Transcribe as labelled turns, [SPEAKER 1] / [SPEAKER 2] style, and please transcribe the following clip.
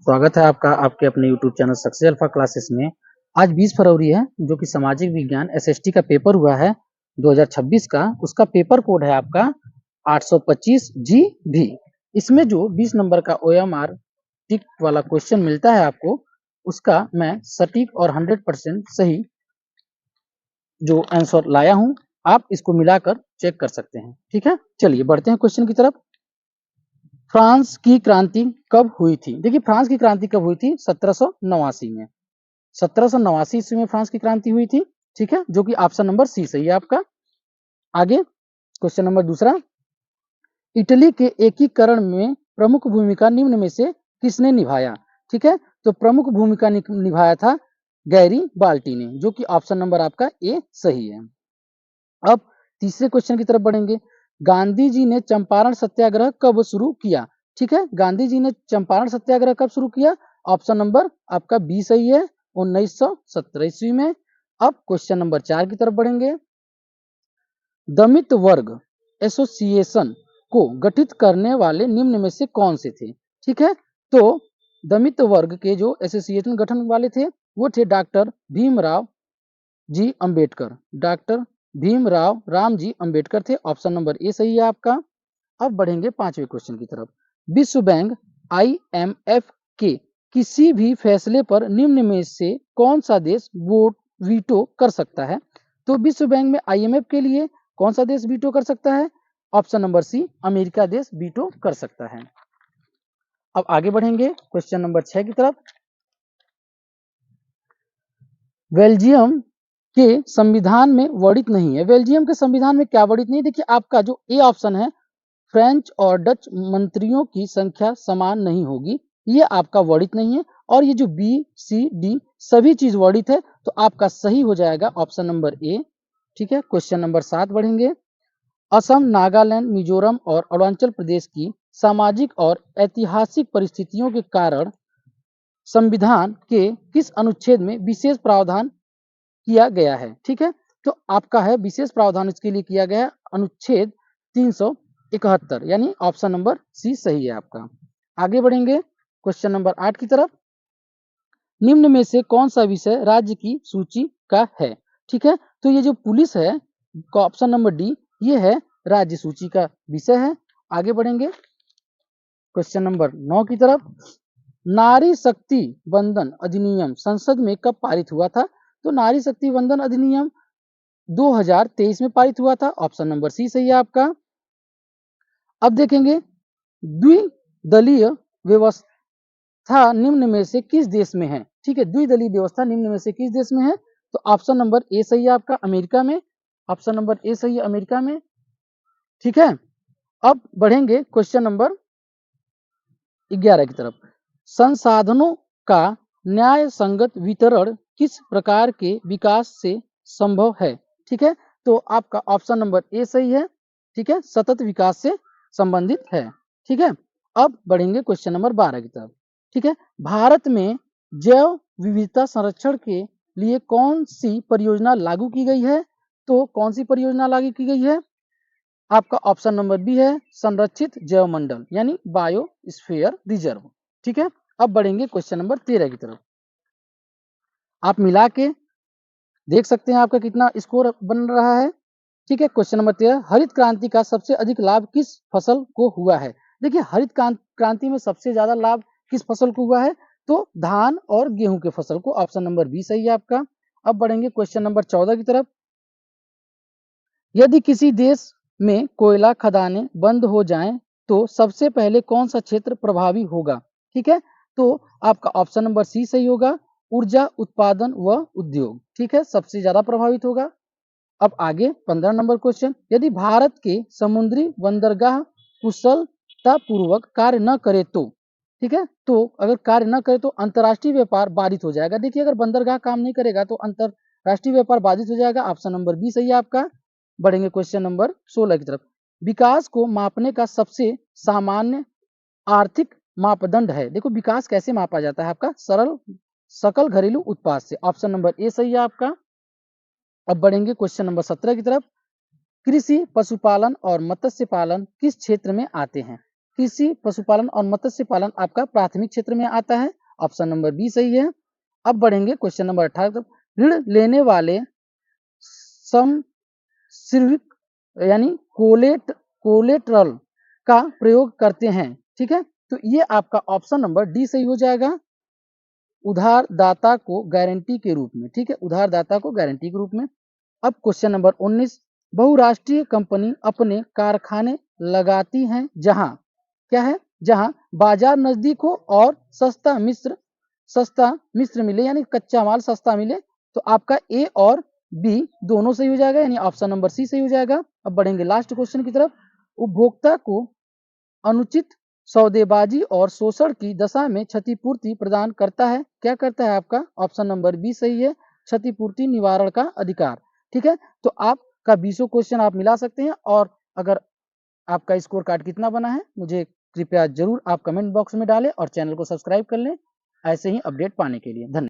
[SPEAKER 1] स्वागत है आपका आपके अपने YouTube channel success alpha classes में। आज 20 फरवरी है जो कि सामाजिक विज्ञान एसएसटी का पेपर हुआ है 2026 का। उसका पेपर कोड है आपका 825 GB। इसमें जो 20 नंबर का OMR टिक वाला क्वेश्चन मिलता है आपको, उसका मैं सटीक और 100% सही जो आंसर लाया हूं, आप इसको मिलाकर चेक कर सकते हैं। ठीक है, चलिए बढ़ते हैं क्वेश्चन की तरफ। फ्रांस की क्रांति कब हुई थी? देखिए, फ्रांस की क्रांति कब हुई थी? 1789 में। 1789 ईस्वी में फ्रांस की क्रांति हुई थी। ठीक है, जो कि ऑप्शन नंबर सी सही है आपका। आगे क्वेश्चन नंबर दूसरा, इटली के एकीकरण में प्रमुख भूमिका निम्न में से किसने निभाया? ठीक है, तो प्रमुख भूमिका निभाया था गैरी बाल्टी ने, जो कि ऑप्शन नंबर आपका ए सही है। अब तीसरे क्वेश्चन की तरफ बढ़ेंगे। गांधी जी ने चंपारण सत्याग्रह कब शुरू किया? ठीक है, गांधी जी ने चंपारण सत्याग्रह कब शुरू किया? ऑप्शन नंबर आपका बी सही है, 1917 ईस्वी में। अब क्वेश्चन नंबर 4 की तरफ बढ़ेंगे। दमित वर्ग एसोसिएशन को गठित करने वाले निम्न में से कौन से थे? ठीक है, तो दमित वर्ग के जो एसोसिएशन गठन वाले थे वो थे डॉक्टर भीमराव जी अंबेडकर। डॉक्टर भीमराव रामजी अंबेडकर थे। ऑप्शन नंबर ए सही है आपका। अब बढ़ेंगे पांचवें क्वेश्चन की तरफ। विश्व बैंक IMF के किसी भी फैसले पर निम्न में से कौन सा देश वोट वीटो कर सकता है? तो विश्व बैंक में IMF के लिए कौन सा देश वीटो कर सकता है? ऑप्शन नंबर सी, अमेरिका देश वीटो कर सकता है। अब आगे बढ़ेंगे क्वेश्चन नंबर 6 की तरफ। बेल्जियम के संविधान में वर्णित नहीं है। बेल्जियम के संविधान में क्या वर्णित नहीं? देखिए, आपका जो ए ऑप्शन है, फ्रेंच और डच मंत्रियों की संख्या समान नहीं होगी, ये आपका वर्णित नहीं है। और ये जो बी सी डी सभी चीज वर्णित है, तो आपका सही हो जाएगा ऑप्शन नंबर ए। ठीक है, क्वेश्चन नंबर 7 बढ़ेंगे। असम, नागालैंड, मिजोरम और अरुणाचल प्रदेश की सामाजिक और ऐतिहासिक परिस्थितियों के कारण संविधान के किस अनुच्छेद में विशेष प्रावधान किया गया है? ठीक है, तो आपका है विशेष प्रावधान इसके लिए किया गया है अनुच्छेद 371, यानी ऑप्शन नंबर सी सही है आपका। आगे बढ़ेंगे क्वेश्चन नंबर 8 की तरफ। निम्न में से कौन सा विषय राज्य की सूची का है? ठीक है, तो ये जो पुलिस है, ऑप्शन नंबर डी, ये है राज्य सूची का विषय है। आगे बढ़ेंगे क्वेश्चन नंबर 9 की तरफ। नारी शक्ति वंदन अधिनियम संसद में कब पारित हुआ था? तो नारी शक्ति वंदन अधिनियम 2023 में पारित हुआ था। ऑप्शन नंबर सी सही है आपका। अब देखेंगे, द्विदलीय व्यवस्था निम्न में से किस देश में है? ठीक है, द्विदलीय व्यवस्था निम्न में से किस देश में है? तो ऑप्शन नंबर ए सही है आपका, अमेरिका में। ऑप्शन नंबर ए सही है, अमेरिका में। ठीक है, अब बढ़ेंगे क्वेश्चन नंबर 11 की तरफ। संसाधनों का न्याय संगत वितरण किस प्रकार के विकास से संभव है? ठीक है, तो आपका ऑप्शन नंबर ए सही है। ठीक है, सतत विकास से संबंधित है। ठीक है, अब बढ़ेंगे क्वेश्चन नंबर 12 की तरफ। ठीक है, भारत में जैव विविधता संरक्षण के लिए कौन सी परियोजना लागू की गई है? तो कौन सी परियोजना लागू की गई है? आपका ऑप्शन नंबर बी है संरक्षित जैव मंडल, यानी बायोस्फीयर रिजर्व। ठीक है, अब बढ़ेंगे क्वेश्चन नंबर 13 की तरफ। आप मिला के देख सकते हैं आपका कितना स्कोर बन रहा है। ठीक है, क्वेश्चन नंबर 13, हरित क्रांति का सबसे अधिक लाभ किस फसल को हुआ है? देखिए, हरित क्रांति में सबसे ज्यादा लाभ किस फसल को हुआ है? तो धान और गेहूं के फसल को। ऑप्शन नंबर बी सही है आपका। अब बढ़ेंगे क्वेश्चन नंबर 14 की तरफ। यदि किसी देश में कोयला खदानें बंद हो जाएं, तो सबसे पहले कौन सा क्षेत्र प्रभावी होगा? ठीक है, तो आपका ऑप्शन नंबर सी सही होगा, ऊर्जा उत्पादन व उद्योग। ठीक है, सबसे ज्यादा प्रभावित होगा। अब आगे 15 नंबर क्वेश्चन। यदि भारत के समुद्री बंदरगाह कुशलता पूर्वक कार्य न करे तो? ठीक है, तो अगर कार्य न करे तो अंतरराष्ट्रीय व्यापार बाधित हो जाएगा। देखिए, अगर बंदरगाह काम नहीं करेगा तो अंतरराष्ट्रीय व्यापार बाधित हो जाएगा। ऑप्शन नंबर बी सही है आपका। बढ़ेंगे क्वेश्चन नंबर 16 की तरफ। विकास को मापने का सबसे सामान्य आर्थिक मापदंड है। देखो, विकास कैसे मापा जाता है आपका? सरल सकल घरेलू उत्पाद से। ऑप्शन नंबर ए सही है आपका। अब बढ़ेंगे क्वेश्चन नंबर 17 की तरफ। कृषि, पशुपालन और मत्स्य पालन किस क्षेत्र में आते हैं? कृषि, पशुपालन और मत्स्य पालन आपका प्राथमिक क्षेत्र में आता है। ऑप्शन नंबर बी सही है। अब बढ़ेंगे क्वेश्चन नंबर 18 तक। ऋण लेने वाले समशीर्षिक यानी कोलेटरल का प्रयोग करते हैं। ठीक है, तो ये आपका ऑप्शन नंबर डी सही हो जाएगा, उधारदाता को गारंटी के रूप में। ठीक है, उधारदाता को गारंटी के रूप में। अब क्वेश्चन नंबर 19, बहुराष्ट्रीय कंपनी अपने कारखाने लगाती हैं जहां क्या है, जहां बाजार नजदीक हो और सस्ता मिश्र मिले, यानी कच्चा माल सस्ता मिले। तो आपका ए और बी दोनों सही हो जाएगा, यानी ऑप्शन नंबर सी सही हो जाएगा। अब बढ़ेंगे लास्ट क्वेश्चन की तरफ। उपभोक्ता को अनुचित सौदेबाजी और शोषण की दशा में क्षतिपूर्ति प्रदान करता है। क्या करता है आपका ऑप्शन नंबर बी सही है, क्षतिपूर्ति निवारण का अधिकार। ठीक है, तो आपका 20 क्वेश्चन आप मिला सकते हैं। और अगर आपका स्कोर कार्ड कितना बना है मुझे कृपया जरूर आप कमेंट बॉक्स में डालें और चैनल को सब्सक्राइब कर लें ऐसे ही अपडेट पाने के लिए। धन्यवाद।